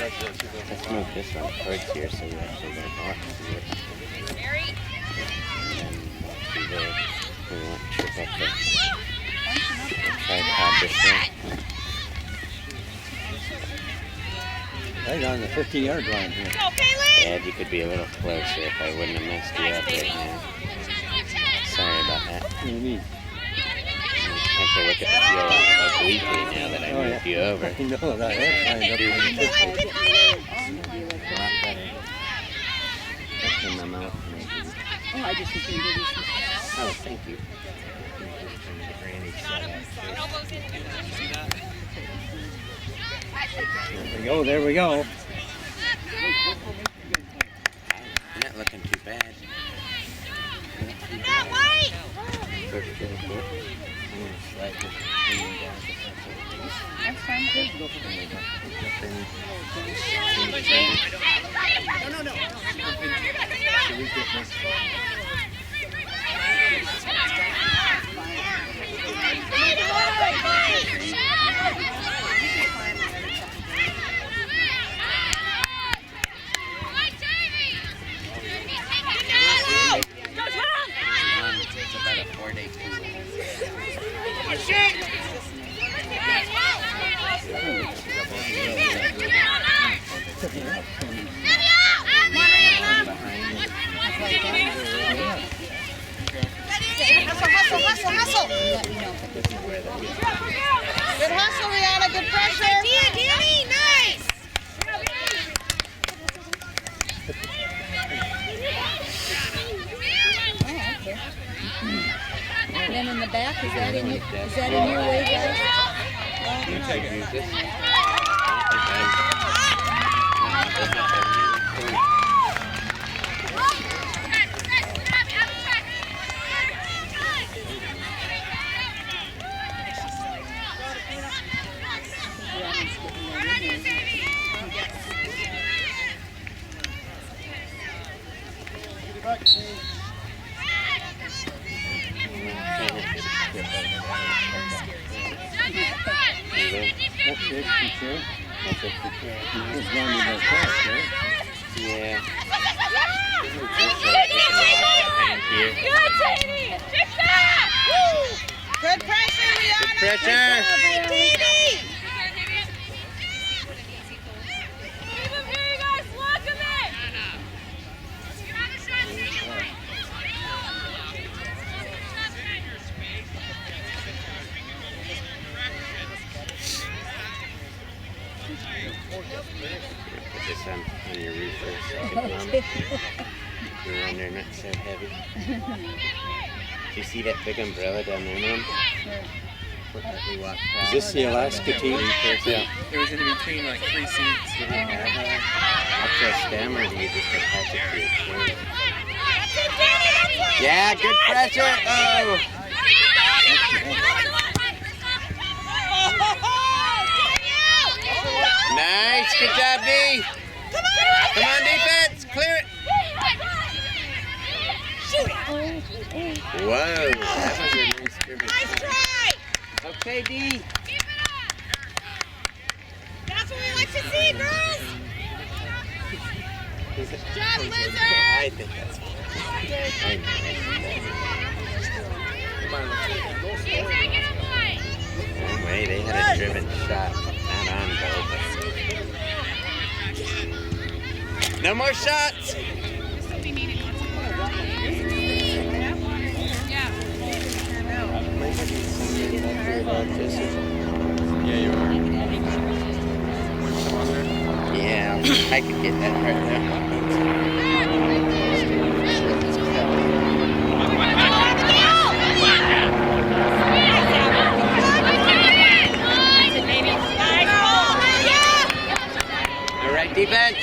Let's move this one towards here so you actually don't walk through it. And we won't trip up the tripod this way. Right on the 50-yard line here. Dad, you could be a little closer if I wouldn't have messed you up right now. Sorry about that. What do you mean? I have to look at the field obliquely now that I moved you over. I know that. Lined up in the 50. That's in my mouth. Oh, I just was going to do this. Oh, thank you. There we go. Not looking too bad. That's fine. No. It's about a 4-day tour. Hustle. Good hustle, Rihanna. Good pressure. Danny, nice. And then in the back, is that in your way, guys? You take this. Yeah. Good pressure, Rihanna. Good pressure. Put this on your roof for a second, Mom. You're wondering it's so heavy. Do you see that big umbrella down there, Mom? Is this the Alaska team? Yeah. It was in between like 3 seats. Do you have a press them or do you just attach it to your chair? Yeah, good pressure! Oh! Nice, good job, D. Come on, defense, clear it. Whoa, that was a nice scrimmage. Nice try. Okay, D. That's what we like to see, girls. Job, Blizzard. I think that's fine. Way, they had a driven shot. Not on goal, but... No more shots! Yeah, you are. Yeah, I could get that part there. All right, defense.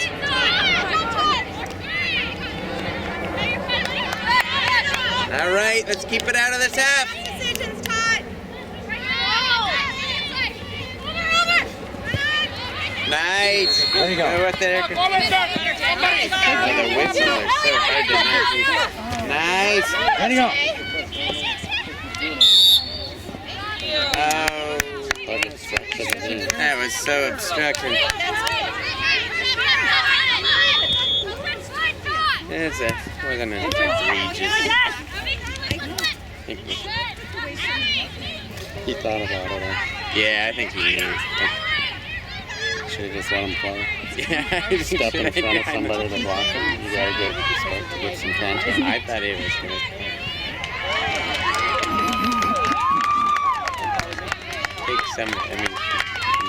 All right, let's keep it out of this half. Nice. There you go. What the heck? Oh, the whistles are so hard to make. Nice. There you go. Oh, that was so obstructing. Wasn't an egregious. He thought about it. Yeah, I think he knew. Should have just let him play. Yeah, Step in front of somebody to block him. You gotta get some contact. I thought it was good. Take some, I mean,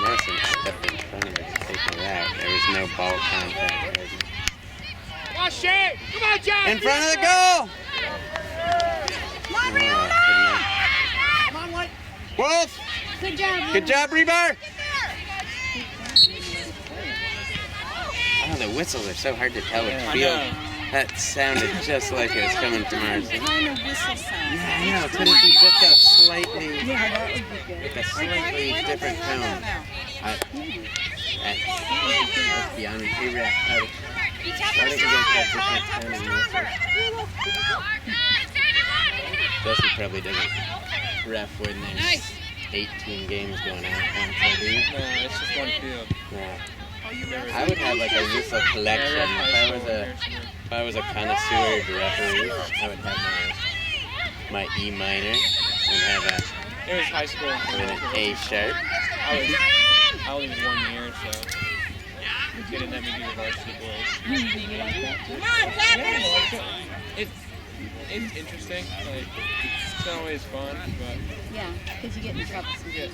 Nelson stepped in front of it to take it out. There was no ball contact. Wash it! Come on, John! In front of the goal! Come on, White! Wolf! Good job. Good job, Rebar! Oh, the whistles are so hard to tell which field. That sounded just like it was coming from ours. What kind of whistle sound? Yeah, I know. Could it be just a slightly, Yeah, that would be good. like a slightly different tone? Let's be honest, Iraq. Why don't you guys have different tone in whistles? Jesse probably doesn't ref when there's 18 games going on at once, I do. No, it's just one field. Yeah. I would have like a whistle collection. If I was a connoisseur referee, I would have my E minor and have It was high school. an A sharp. I only was 1 year, so they didn't let me do the varsity boys. Come on, Travis! It's interesting. Like, it's not always fun, but Yeah, because you get in trouble sometimes. yeah.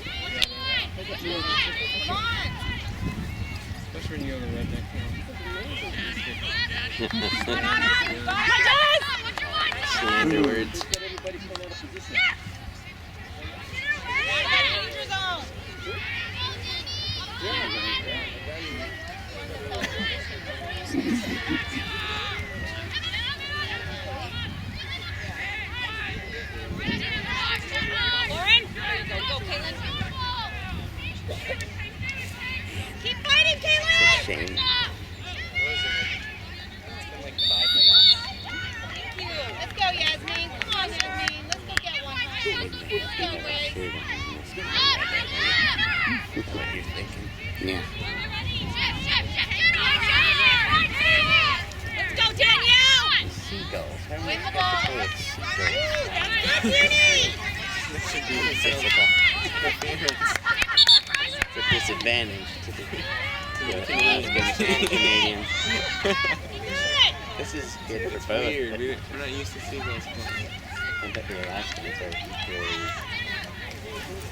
They get nervous. Come on! Especially when you go to the redneck Slander words. Lauren? Go, Caitlin. Keep fighting, Caitlin! It's a shame. Let's go, Yasmin. Come on, Yasmin. Let's go get one. Let's go, Grace. What you're thinking. Yeah. Let's go, Danielle! Seagulls. How Win many the ball. That's good, Beauty! This should be physical. It's a disadvantage to the Alaskans and Canadians. This is good for both. Weird. We're not used to seagulls playing. I bet the Alaskans are equally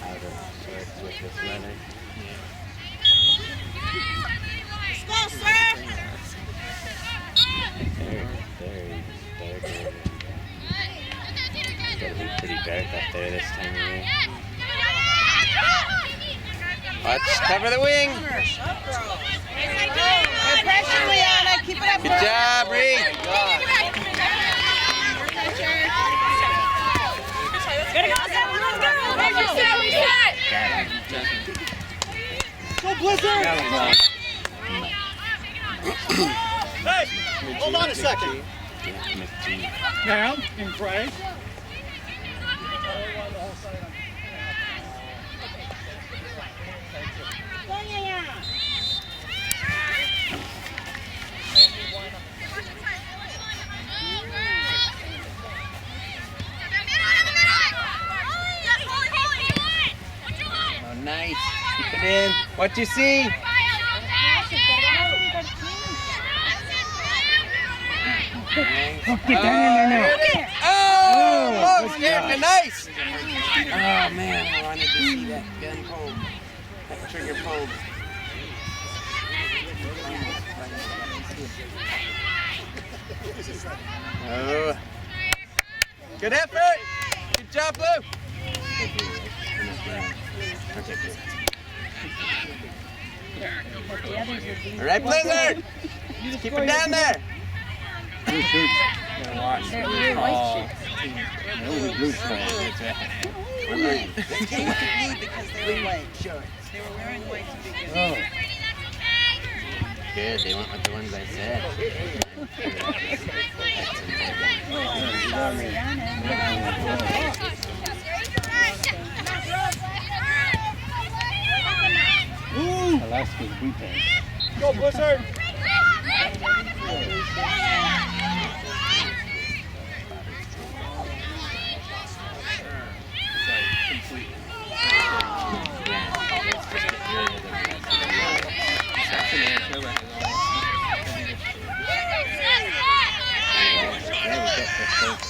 out of sorts with this weather. Let's go, sir! Very dark. It's gotta be pretty dark up there this time of year. Watch, cover the wing! Good pressure, Liana. Keep it up. Good job, Reed! Go, Blizzard! Hey! Hold on a second. Down in front. Oh, nice. Keep it in. What you see? Get down in there now. Oh, Erica, nice. Oh man, I wanted to see that gun pulled, that trigger pulled. Oh, good effort. Good job, Blue. All right, Blizzard. Keep it down there. Blue shirts. They're white shirts. No, the blue shirts. They were blue because they were white shorts. They were wearing white to begin with. Oh. Good, they went with the ones I said. Alaska's blue pants. Go, Blizzard!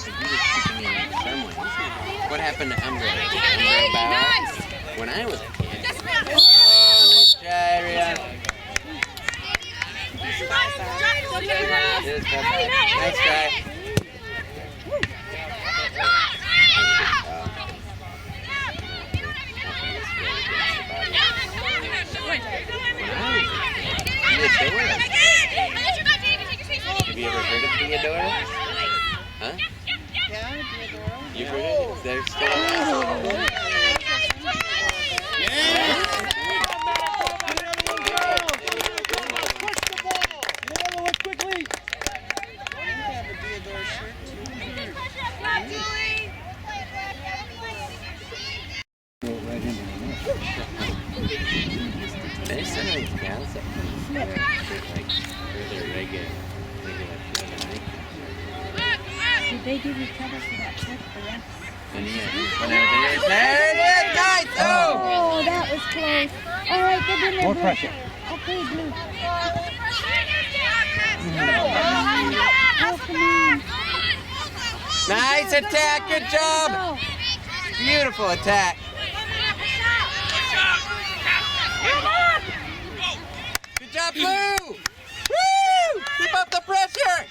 he was keeping in some ways. What happened to Umbrella? Did Umbrella bow out? When I was a kid. Oh, nice try, Rhea. Nice try. Have you ever heard of Theodora? Huh? Yeah, Theodora. You've heard of it? They're still There's some of these gals that wear like further regular Did they give you trouble for that trick for us? There it is! Nice! Oh! Oh, that was close. All right, get in there. More Blue. pressure. Okay, Blue. Oh, come on. Nice attack! Good job! Beautiful attack! Good job, Blue! Woo! Keep up the pressure!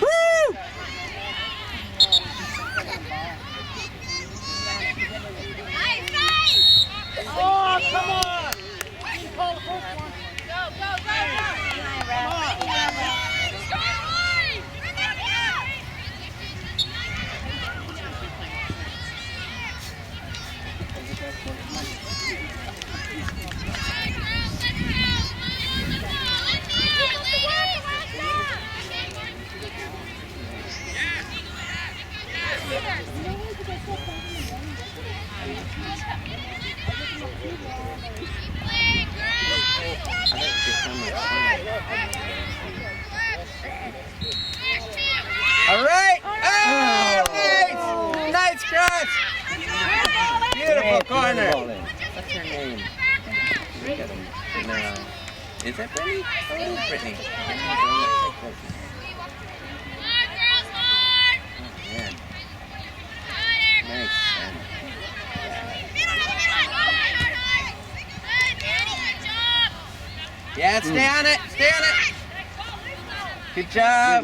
Woo! Oh, come on! All right! Oh, nice! Nice cross! Beautiful corner! What's her name? No. Is that Brittany? Oh, it is Brittany. Man. Nice. Yeah, stay on it! Stay on it! Good job!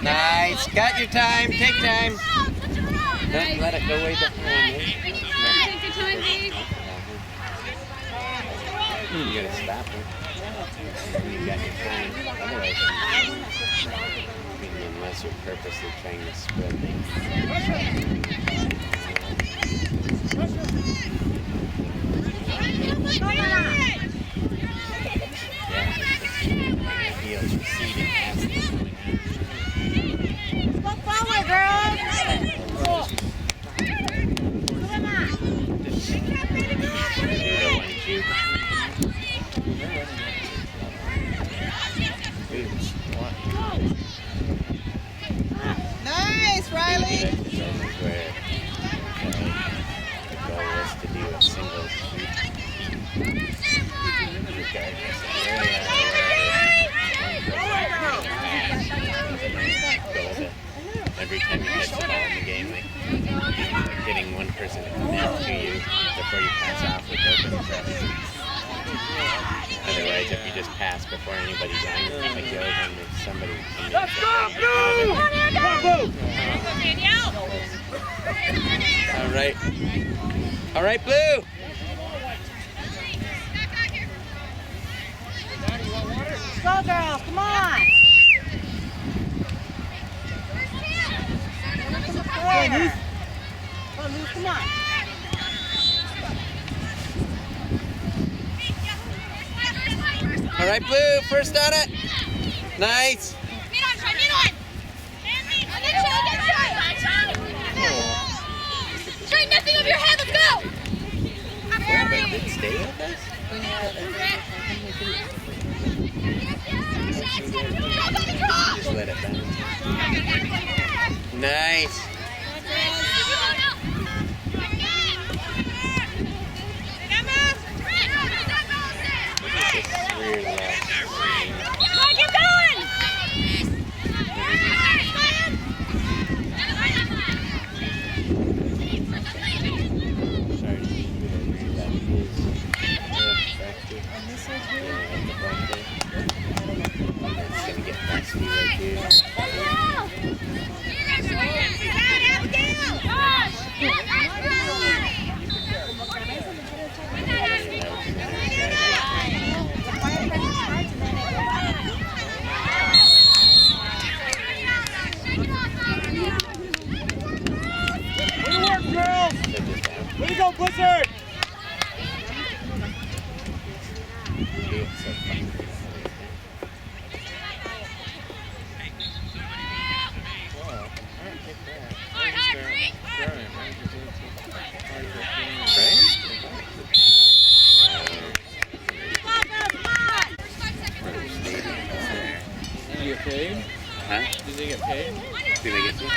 Nice. Got your time. Take time. Don't let it go way behind you. You gotta stop it. You got your time. Otherwise, unless you're purposely trying to spread things. Heels receding past the Go forward, girls. Nice, Riley. The goal was to do a single shoot. Every time you catch the ball in the game, like getting one person to connect to you before you pass off with open press. Otherwise, if you just pass before anybody's on it goes and if somebody comes Let's go, Blue! Come on, Blue! All right. All right, Blue. Go, girls. Come on. Come on. All right, Blue. First on it. Nice. Try nothing over your head. Let's go. Well, but did it stay with us? Just let it bounce. Nice. And this is here. It's gonna get nasty right here. Way to work, girls! Way to go, Blizzard! You get paid? Huh? Did they get paid? Do they get to? Oh,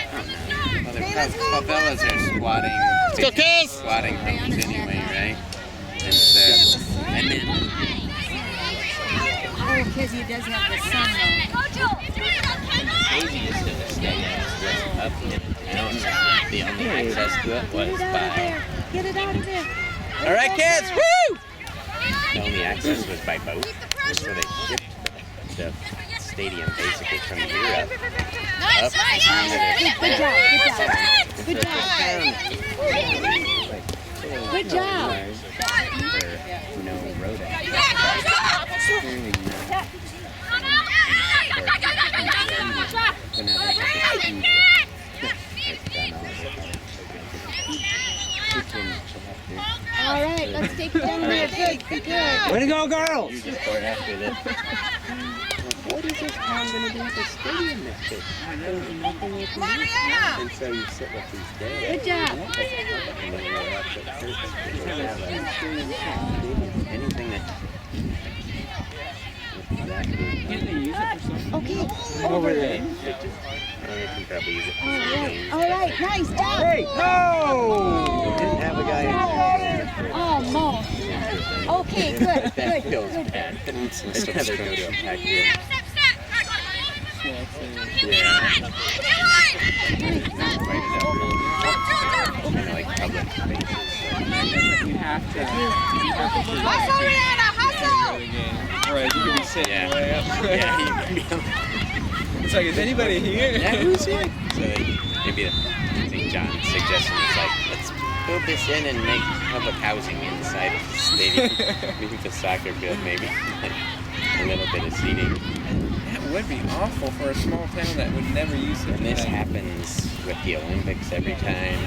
no. Well, they're favelas are squatting. Let's go, kids! Squatting homes anyway, right? And so, and then. Oh, because he does have the sun Craziest of the stadiums was up in town. The only access to it was by. Get it out of there. All right, kids! Woo! The only access was by boat. So they shipped the stadium basically from Europe up onto Good job. Good job. Good job. for no road access. All right, let's take it down there. Good. Way to go, girls! You just pour it after this. What is this town going to do with the stadium this year? There's nothing you can do. And so you sit with these guys. Good job. And then you're up at church. They don't have anything that... Can't they use it for something? Okay. Over there. They can probably use it for All right. Nice job. Hey, no! didn't have a guy Oh, Mo. Okay, good. that feels bad. I'd rather go to a pack here. Kind of like public spaces. You have to hustle, Rihanna, hustle! Right, you can be sitting way up. Yeah, you can be It's like, is anybody here? Yeah, who's here? So maybe I think John's suggestion is like, let's build this in and make public housing inside of the stadium. Maybe the soccer field, maybe. A little bit of seating. That would be awful for a small town that would never use it. And this happens with the Olympics every time.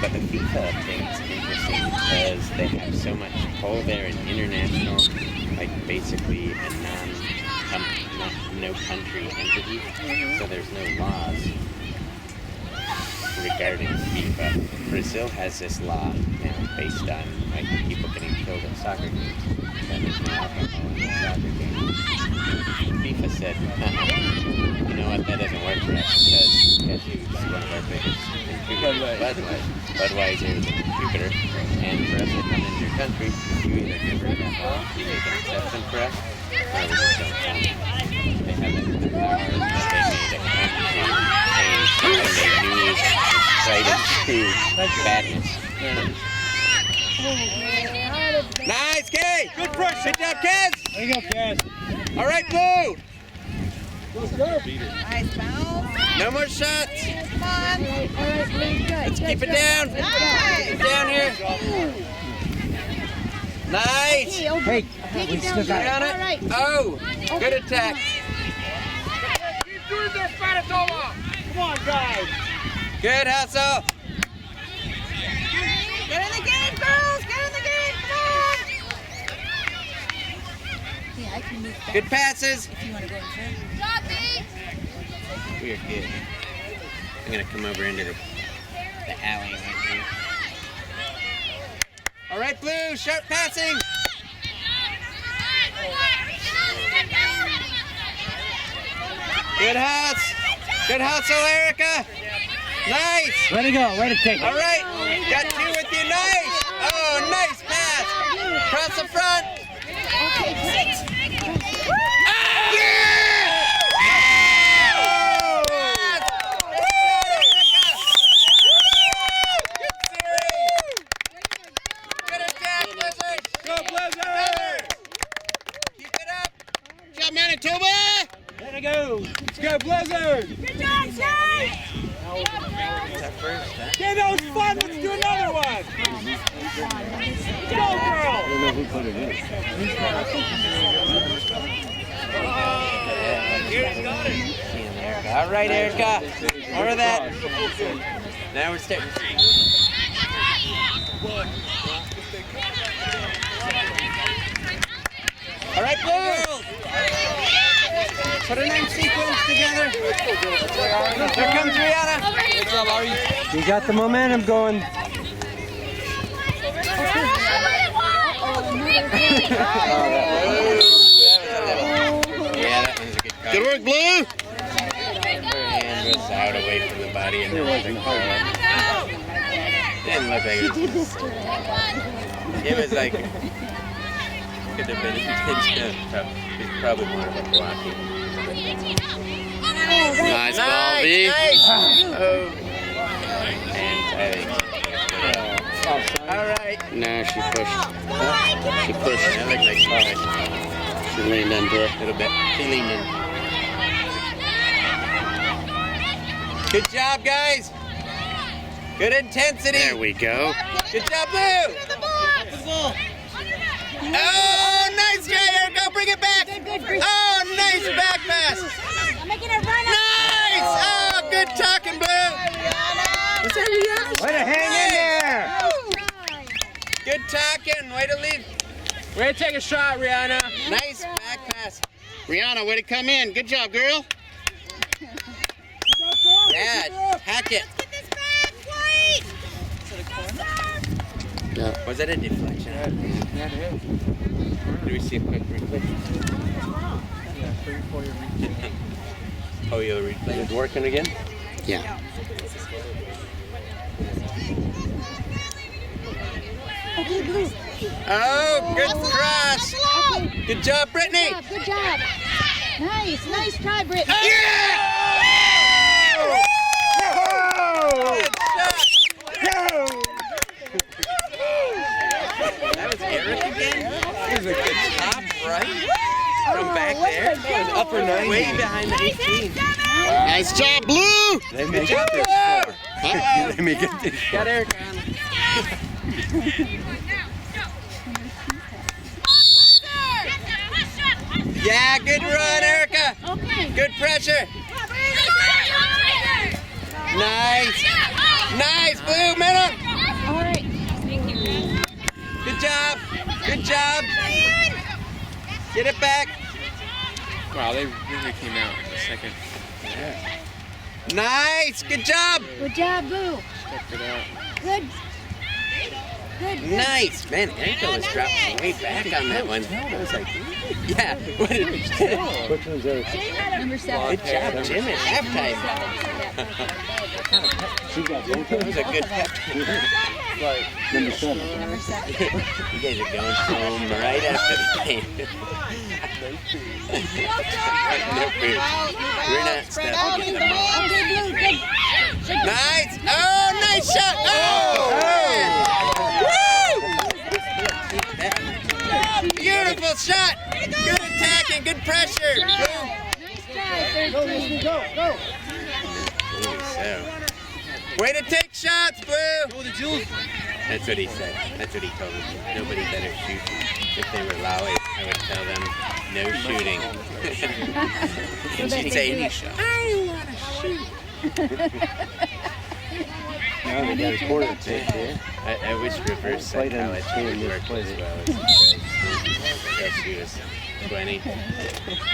But the FIFA thing's interesting because they have so much pull. They're an international, like basically a no country entity. So there's no laws regarding FIFA. Brazil has this law now based on like people getting killed at soccer games. That there's no alcohol in the soccer games. FIFA said, you know what, that doesn't work for us because one of our biggest contributors, Budweiser is a contributor, and for us to come into your country, you either get rid of that law, you make an exception for us, or we just don't come. They have the power that they made a country change something they knew was right into badness. Nice, Kay! Good push! Good job, kids! There you go, kids. All right, Blue! Nice bounce. No more shots! Come on. Let's keep it down! Keep it down here! Nice! Hey, we still got Got it? All right. Oh! Good attack! Keep doing this, Manitoba! Come on, guys! Good hustle! Get in the game, girls. Get in the game. Come on. Yeah, I can move back Good passes! if you want to go in front. We're good. I'm gonna come over into the alley right here. All right, Blue, sharp passing! Good hustle! Good hustle, Erica! Nice! Way to go, way to take it. All right, got two with you, nice! Oh, nice pass! Cross the front! Go, Blizzard! Manitoba! There we go. Let's go, Blizzard. Good job, Shane! Yeah, that was fun. Let's do another one. Go, girl. All right, Erica. More of that. Now we're starting. All right, Blue. Put a name sequence together. Here comes Rihanna. Good job, Ari. You got the momentum going. Yeah, that one's a good call. Good work, Blue. Her hand was out away from the body and there was a call. Didn't look like it was. It was like could have been intentional. It's probably more of a blocking. Nice ball, B. Nice. Oh. And all right. No, she pushed. She pushed. It looked like she pushed. She leaned into it a little bit. She leaned in. Good job, guys. Good intensity. There we go. Good job, Blue. Oh, nice try, Erica. Bring it back. Oh, nice back pass. I'm making a run. Nice. Oh, good talking, Blue. Is that Rihanna? Way to hang in there. Good talking. Way to leave. Way to take a shot, Rihanna. Nice back pass. Rihanna, way to come in. Good job, girl. Yeah, hack it. Let's get this back, White! Yeah. Was that a deflection? Yeah, it is. Did we see a quick replay? Yeah, 3-4 replay. Oh, you'll replay. Is it working again? Yeah. Okay, Blue. Oh, good cross. Good job, Brittany. Good job. Nice, nice try, Brittany. Yeah! That was Eric again? It was a good top right from back there. It was upper 90. Way behind the 18. Nice job, Blue! They make Good job, it Blue! They make it this Got Eric on. Yeah, good run, Erica. Okay. Good pressure. Nice. Nice, Blue, middle. All right. Good job. Good job. Get it back. Wow, they really came out in the second. Nice. Good job. Good job, Blue. Checked it out. Good. Good. Nice. Man, Erica was dropping way back on that one. I was like, yeah. What did we do? Which one's there? Number 7. Good job, Jim, at halftime. She got both That was a good pep. Number 7. Number 7. You guys are going home right after the game. No fear. We're not stopping at the mall. Okay, Blue. Good. Nice! Oh, nice shot! Oh! Woo! Beautiful shot! Good attacking, good pressure! Nice try, 13. Go. So. Way to take shots, Blue! That's what he said. That's what he told me. Nobody better shoot. If they were Lolly, I would tell them no shooting. And she'd say, I want to shoot. Now they got a quarter to I wish reverse psychology would work as well as it does. Yeah, she was 20.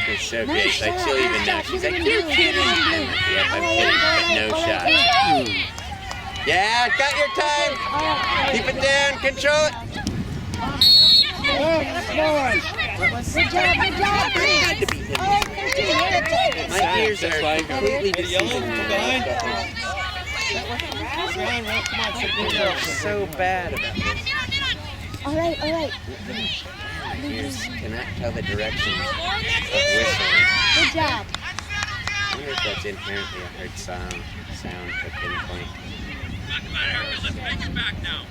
It's so great. Like, she'll even know. She's like, you're kidding. Yep, I'm kidding, but no shot. Yeah, got your time. Keep it down. Control it. Good job, good job. Had to be him. All right, 13. My ears are completely deceiving me. So bad about this. All right. Ears cannot tell the direction of whistling. Good job. I wonder if that's inherently a hard sound to pinpoint.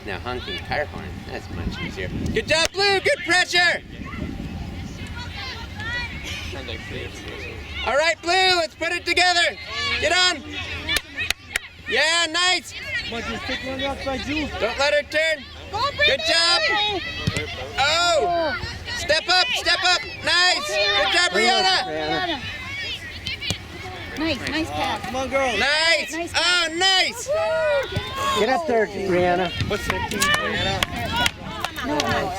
Now honking car horn, that's much easier. Good job, Blue, good pressure! like creative. All right, Blue, let's put it together. Get on. Yeah, nice. Come on, just take one on the outside, Jules. Don't let her turn. Good job. Oh, step up, step up. Nice. Good job, Rihanna. Nice pass. Come on, girls. Nice. Oh, nice. Get up there, Rihanna. What's the team?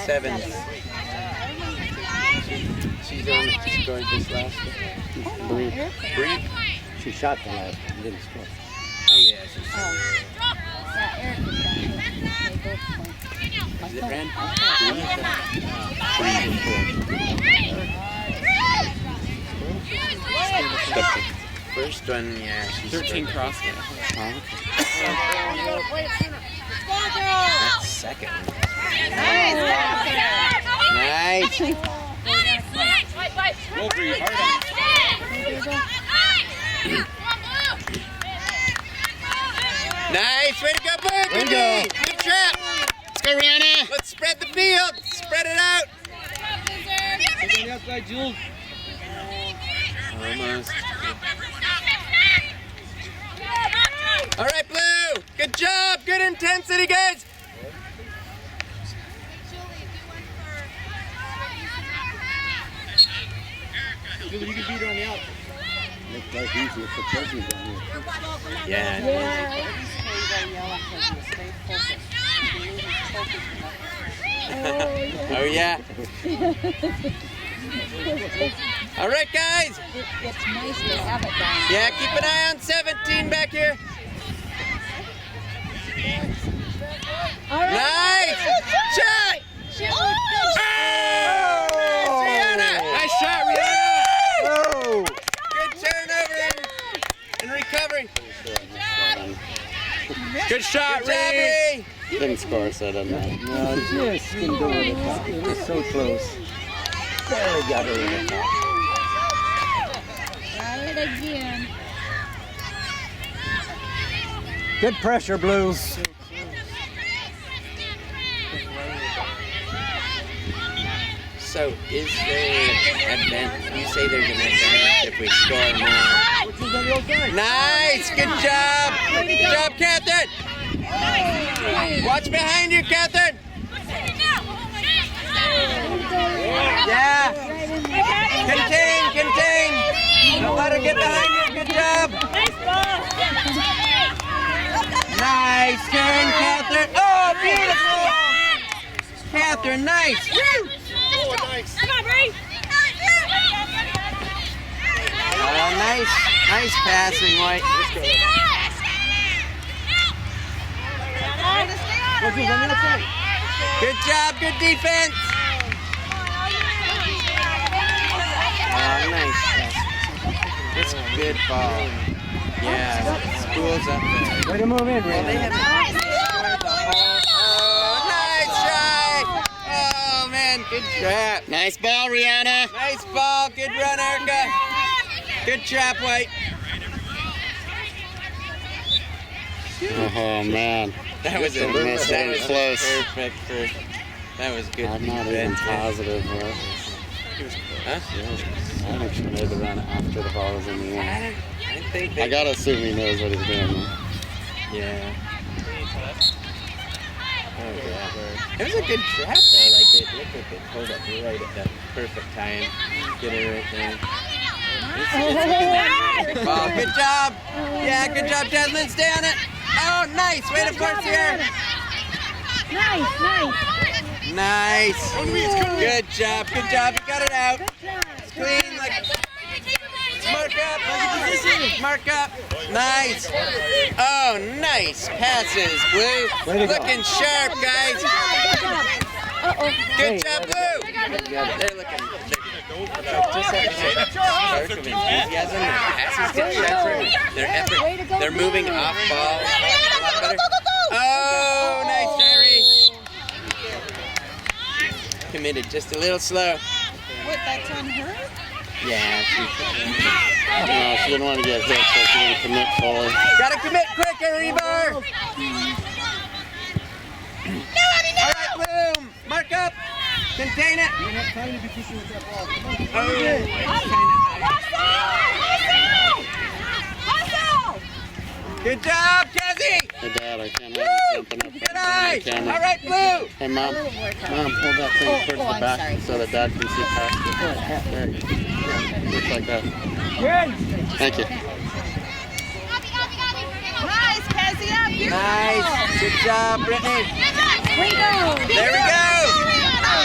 7. She's scored this last one. Bree? She shot the last one, didn't score. Oh, yeah. She scored. Is it Ren? First one, yeah. She 13 scored. Crossfire. That's second. Nice. Nice. Way to go, Blue. Good D. Good trap. Let's go, Rihanna. Let's spread the field. Spread it out. Take on the outside, Jules. Almost. All right, Blue. Good job. Good intensity, guys. Julie, you can beat her on the outside. Looks like easier for Chelsea down here. Yeah. Oh, yeah. All right, guys. It's nice to have it down. Yeah, keep an eye on 17 back here. Nice. Shot. Oh! Rihanna. Nice shot, Rihanna. Oh! Good turnover and recovery. Good shot, Ree. Didn't score, so it doesn't matter. No, just couldn't do it. It was so close. Barely got her in the top. Try it again. Good pressure, Blues. So, is there advantage? You say there's an advantage if we score more. Nice! Good job! Good job, Catherine! Watch behind you, Catherine! Yeah! Contain! Don't let her get behind you. Good job! Nice turn, Catherine! Oh, beautiful! Catherine, nice! Oh, nice passing, White. Good job, good defense. Oh, nice pass. That's a good ball. Yeah, school's up there. Way to move in, Well, they Rihanna. haven't scored the whole. Oh, nice try. Oh, man, good trap. Nice ball, Rihanna. Nice ball. Good run, Erica. Good trap, White. Oh, man. That was a Missed that it was close. perfect. That was good. I'm not even positive. Huh? Huh? I think she made the run after the ball was in the air. I think I gotta assume he knows what he's doing. Yeah. Oh, yeah. It was a good trap, though. Like, they looked like they pulled up right at the perfect time. Get it right there. Oh, good job. Yeah, good job, Jasmine. Stay on it. Oh, nice. Way to force here. Nice. Good job. You got it out. It's clean. Like, mark up. Nice. Oh, nice passes, Blue. Looking sharp, guys. Good job, Blue. They're looking. Just have spark of enthusiasm. Their passes get sharper. Their effort. They're moving off ball. A lot better. Oh, nice, Tyree. Committed just a little slow. What, that's on her? Yeah, No, she didn't want to get hit, so she didn't commit fully. gotta commit quicker, Rebar. All right, Bloom, mark up. Contain it. You're not trying to be pushing with that ball. Come on. Oh, it's good job, Jesse. Hey, Dad, I can't have you jumping up Good on the eye. camera. All right, Blue. Hey, Mom. Mom, hold that thing towards the back so that Dad can see past it. There. Yeah, looks like that. Thank you. Nice, Cassie, out. Nice. Good job, Brittany. There we go.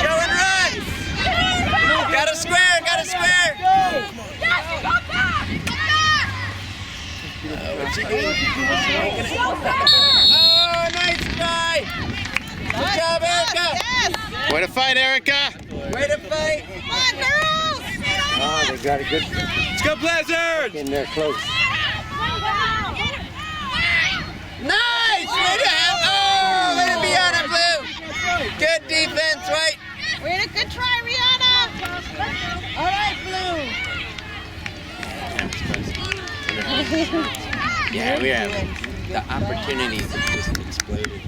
Go and run. Got a square. Got a square. What's she doing? Oh, nice try. Good job, Erica. Way to fight, Erica. Way to fight. Come on, girls. Oh, they got a good Let's go, Blizzard. in there close. Nice. Way to have. Oh, way to be on it, Blue. Good defense, right? Good try, Rihanna. All right, Blue. Yeah, we have the opportunities have just exploded.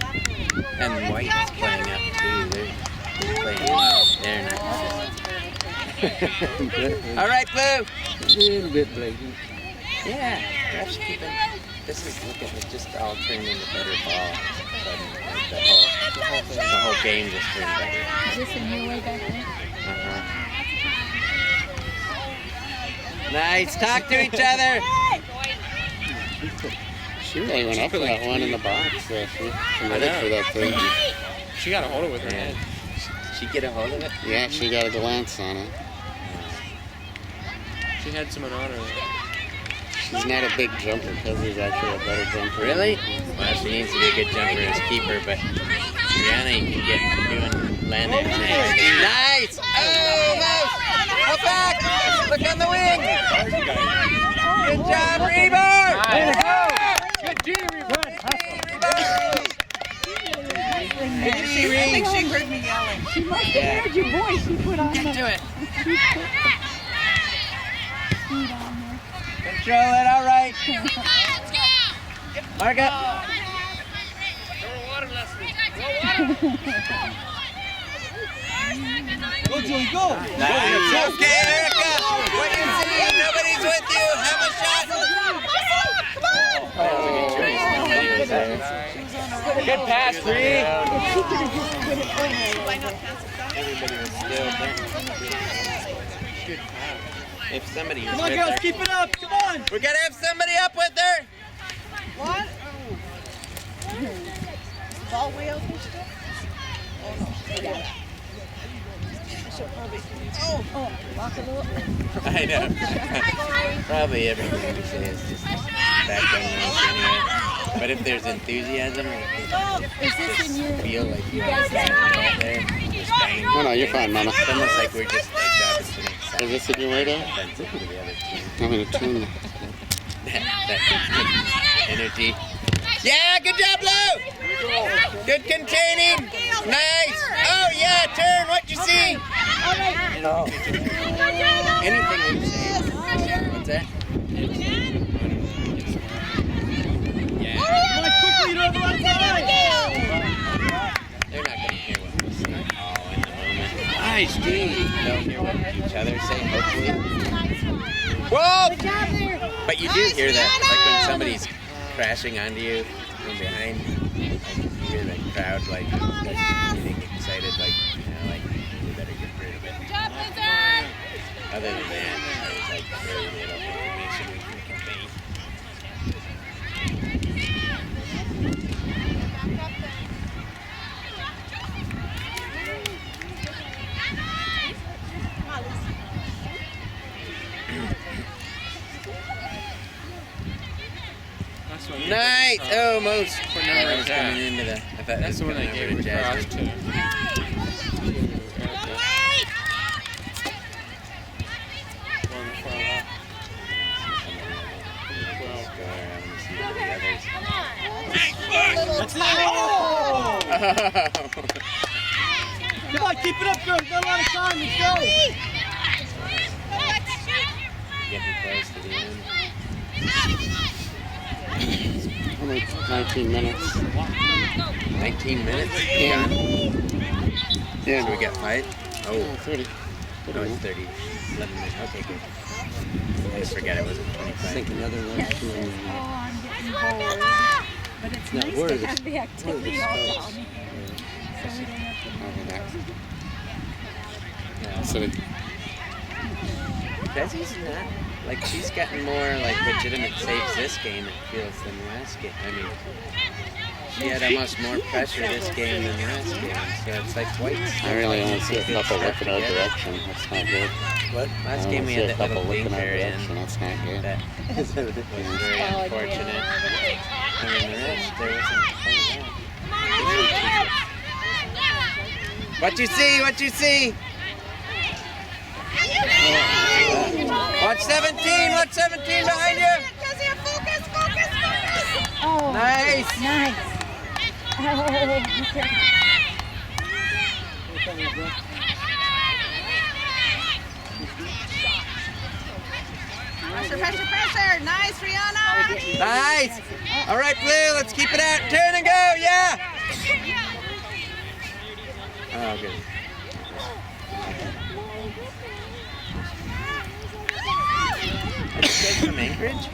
And White's playing up too. They're playing up. They're not. All right, Blue. A little bit blatant. Yeah, refs keeping. This is look at it, just all turned into better ball. Suddenly, like the whole game just turned better. Is this a new way back there? Nice. Talk to each other. She really went up for that one in the box. She committed for that thing. She got a hold of it with her hand. She get a hold of it? Yeah, she got a glance on it. She had someone on her. She's not a big jumper. Kelsey's actually a better jumper. Really? Well, she needs to be a good jumper as keeper, but Rihanna can get doing landing. Nice! Oh, nice! Go back! Look on the wing! Good job, Rebar! Good D, Rebar. I think she heard me yelling. She must have heard your voice. She put on Get the to it. feet on Control it, all right. Mark up. Go, Joey, go. Nice. Okay, Erica. What you see? Nobody's with you. Have a shot. Nobody was there. Good pass, Bree. Everybody was still there. Good pass. If somebody was Come on, with girls, her. keep it up. Come on. We gotta have somebody up with her. What? Ball way open still? Oh, no. I got it. I should probably... lock it up. I know. Probably everything we say is just background noise anyway. But if there's enthusiasm, Is this in your... feel like you guys out there, just bang. Oh, no, you're fine, Mama. It's almost like we're just our job is to make sense. Is this in your radar? Offensive to the other team. I'm going to tune That energy. Yeah, good job, Lou! Good containing. Nice. Oh, yeah, turn. What you see? No. Anything we say. What's that? Yeah. Come on, quickly, you don't have a lot of time. They're not going to hear what we say all in the moment. Nice, dude. They'll hear what each other say, hopefully. Whoa! But you do hear that, like when somebody's crashing onto you from behind, like you hear the crowd like getting excited, like, you know, like we better get rid of it. Other than that, there's like very little information we can convey. Nice! Almost. What number is that? Coming into the. I thought That's the one they gave the cross to. One far left. Come on, keep it up, girls. Got a lot of time. Let's go. Getting close to the end. Only 19 minutes. 19 minutes? Yeah. So we got fight? Oh, 30. no, it's 30. 11 minutes. Okay, good. I just forgot it wasn't 25. Think another one. Oh, I'm getting bored. But it's No, nice where to are the- have the activity all spells? down here. So we don't have to Yeah. So Desi's not, like, she's gotten more, like, legitimate saves this game, it feels, than last game. I mean, she had almost more pressure this game than last game, so it's like twice. I really only see a couple looking our direction. That's not good. What? I Last only game we see had a that couple little looking our dinker in. direction. That's not good. That was very unfortunate. I mean, the rest, there wasn't a whole lot. What you see? What you see? Watch 17! Watch 17 behind you! Oh, Nice! nice. Oh, okay. Pressure, pressure, pressure. Nice, Rihanna. Nice! All right, Blue, let's keep it out. Turn and go, yeah! Oh, good. Are you guys from Anchorage?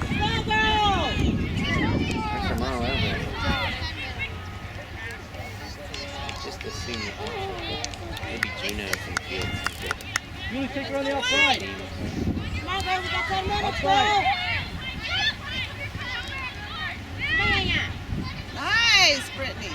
Or from all over? Just assume that maybe Gino from Fields. You take her on the outside. Nice, Brittany.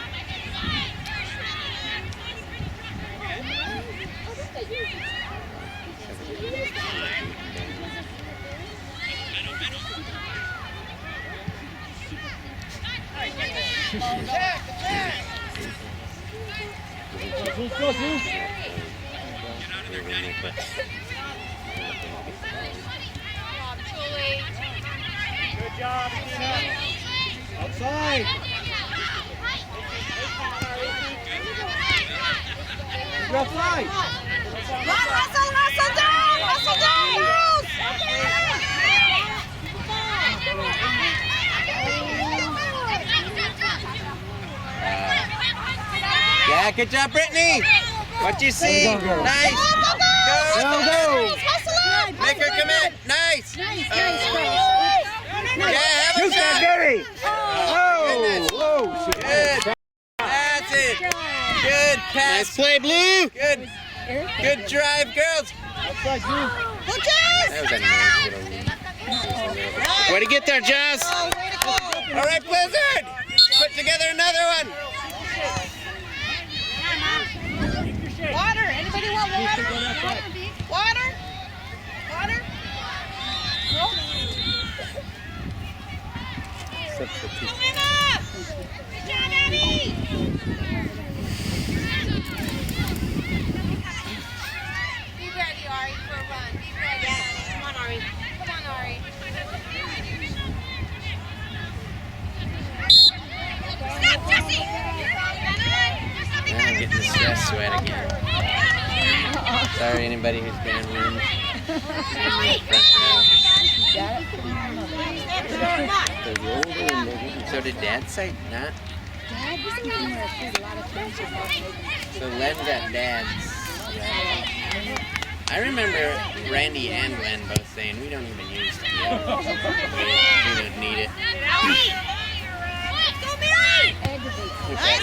Good job, Tina. Outside. You're outside. Hustle down, girls. Yeah, good job, Brittany. What you see? Nice. Go. Make her commit. Nice. Yeah, have a shot. Oh, good. That's it. Good pass. nice play, Blue. Good drive, girls. Outside, Blue. That was a nice little. Way to get there, Jazz. All right, Blizzard. Put together another one. Water. Anybody want water? Water? Water? No? Coming up! Good job, Abby! Be ready, Ari, for a run. Be ready. Come on, Ari. Come on, Ari. Stop, Jesse! Now I'm getting the stress sweat again. Sorry, anybody who's been in So did Dad say not? Dad was thinking there was a lot of things about So Len got Dad's. I remember Randy and Len both saying we don't even use it. We don't need it. Put that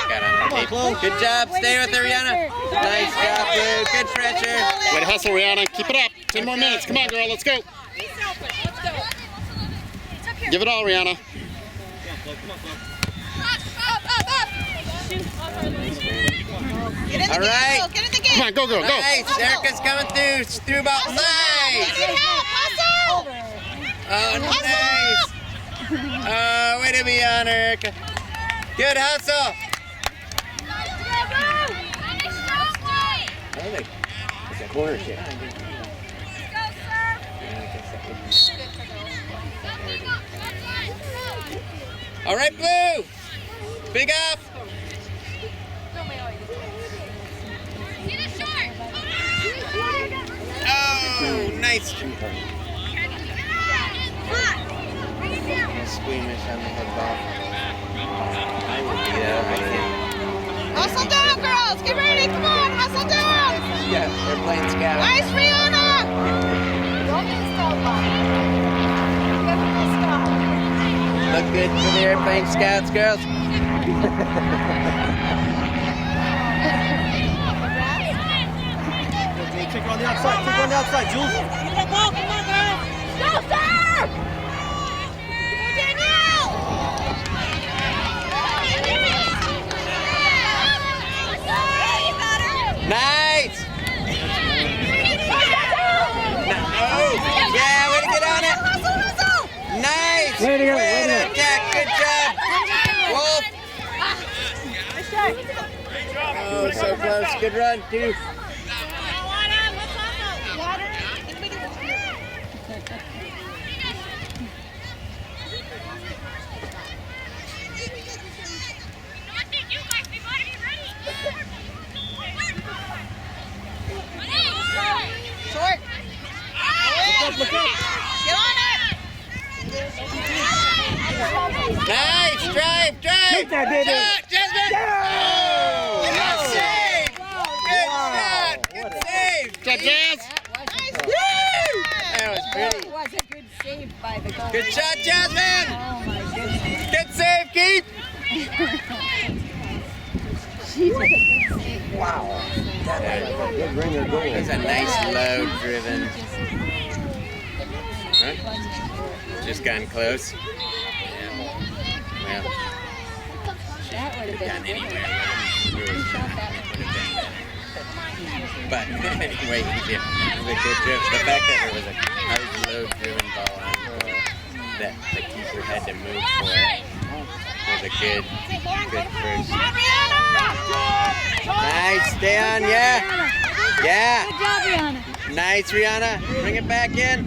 got on the tape. Good job. Stay with her, Rihanna. Nice job, Blue. Good pressure. Way to hustle, Rihanna. Keep it up. 10 more minutes. Come on, girl. Let's go. Be selfish. Let's go. Give it all, Rihanna. Get in the All right. game, get in the game. Come on, go, girl. Go. Nice. Erica's coming through ball. Nice. Hustle! Oh, nice. Oh, way to be on, Erica. Good hustle. Oh, it's a corner kick. All right, Blue. Big up. Oh, nice. Squeamish on the football. I would be there. Hustle down, girls. Get ready. Come on, hustle down. Scout. Airplane Scout. Nice, Rihanna! Don't be stop. Give him a stop. Look good for the Airplane Scouts, girls. Take her on the outside. Take her on the outside, Jules. Get that ball, come on, girl! Go, sir! Go, Danielle! Nice! Yeah, way to get on it! Nice! Way to go, way to go. Attack, good job! Wolf! Oh, so close. Good run, too. Short! Look up. Get on it! Nice! Drive! Take that, baby. Shot, Jasmine! Oh! Good save! Good save! Good Jazz! That was pretty. That was a good save by the goal. Good shot, Jasmine! Oh my goodness. Good save, Keith! She's a good save. Wow. Good ringer goal. That's a nice low driven. Huh? Just gone close. Yeah. Well, That would have been gone good. anywhere. Would have been better. But anyway, yeah, it was a good trip. The fact that there was a hard low driven ball on goal that the keeper had to move for was a good first. Nice, stay on, yeah. Yeah. Good job, Rihanna. Nice, Rihanna. Bring it back in.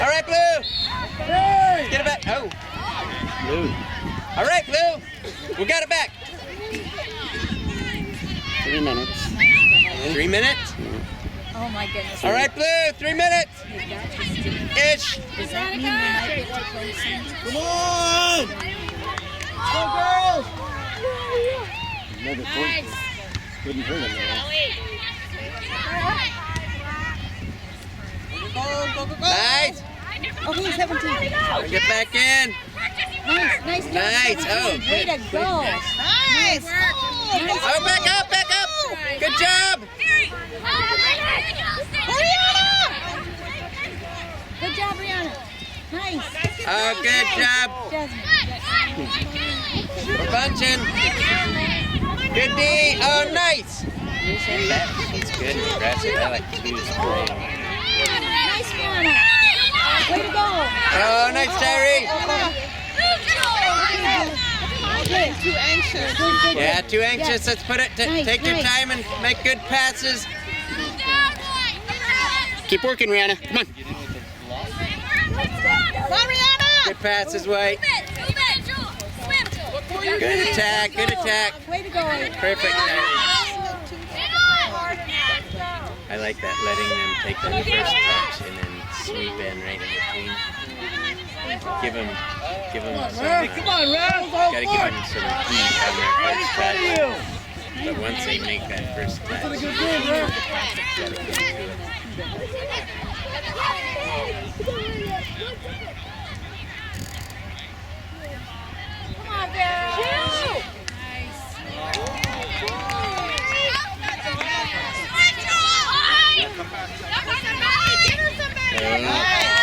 All right, Blue. Get it back. Oh. Blue. All right, Blue. We got it back. 3 minutes. 3 minutes? Oh my goodness. All right, Blue. 3 minutes. Ish. Does that mean we might get to play soon? Come on! Go, girls! Another point. Couldn't hurt him, Nice. Oh, he's 17. Bring it back in. Nice. Nice. Oh, Way to good. go. Nice! Oh, back up, back up. Good job. Good job, Rihanna. Nice. Oh, good job. Jasmine. We're bunching. Good D. Oh, nice. That's good. Impressive. I like two spraying. Nice, Rihanna. Way to go. Oh, nice, Terry. Too anxious. Good. Yeah, too anxious. Let's put it. Nice, Take your nice. time and make good passes. Keep working, Rihanna. Come on. Come on, Rihanna! Good passes, White. Good attack. Good attack. Way to go. Perfect. I like that, letting them take that first touch and then sweep in right in between. Give them some. Come on, Ralph! Gotta give them some heat on their first touch. But once they make that first touch, Good game, Ralph. gotta get to it. Come on, girl.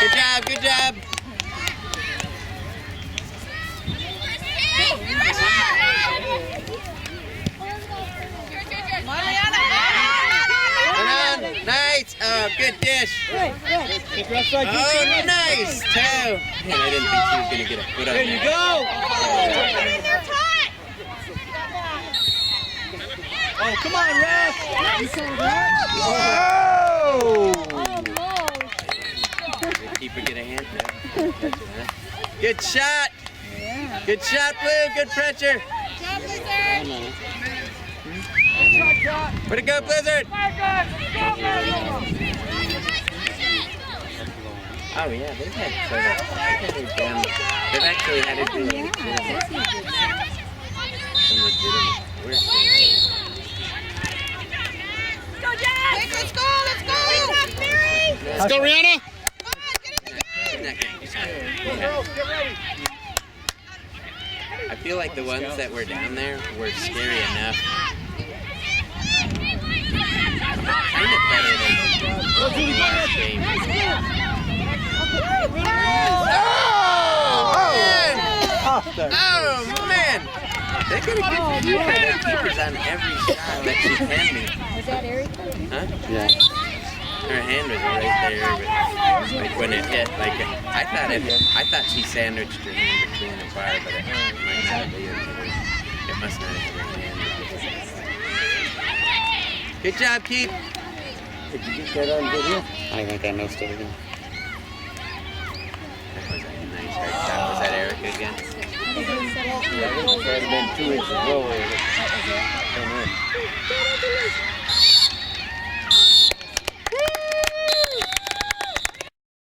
Good job, good job. Come on, nice. Oh, good dish. Good. Oh, nice. Toe. Man, I didn't think she was going to get a foot on There you that. go! Oh, come on, Ralph! Did keeper get a hand there? Good shot. Good shot, Blue. Good pressure. Way to go, Blizzard. Oh, yeah, they've had they've actually had to do some legit Let's go, Rihanna. I feel like the ones that were down there were scary enough. Kind of better than the last game. Oh man! They're gonna get keepers on every shot that she can me. Was that Erica? Huh? Yeah. Her hand was right there, but like when it hit, like I thought she sandwiched her hand between the bar, but it might not be. It must not have been her hand. Good job, Keith. Did you get that on video? I think I missed it again. That was a nice hard shot. Was that Erica again? That would have been 2 inches lower.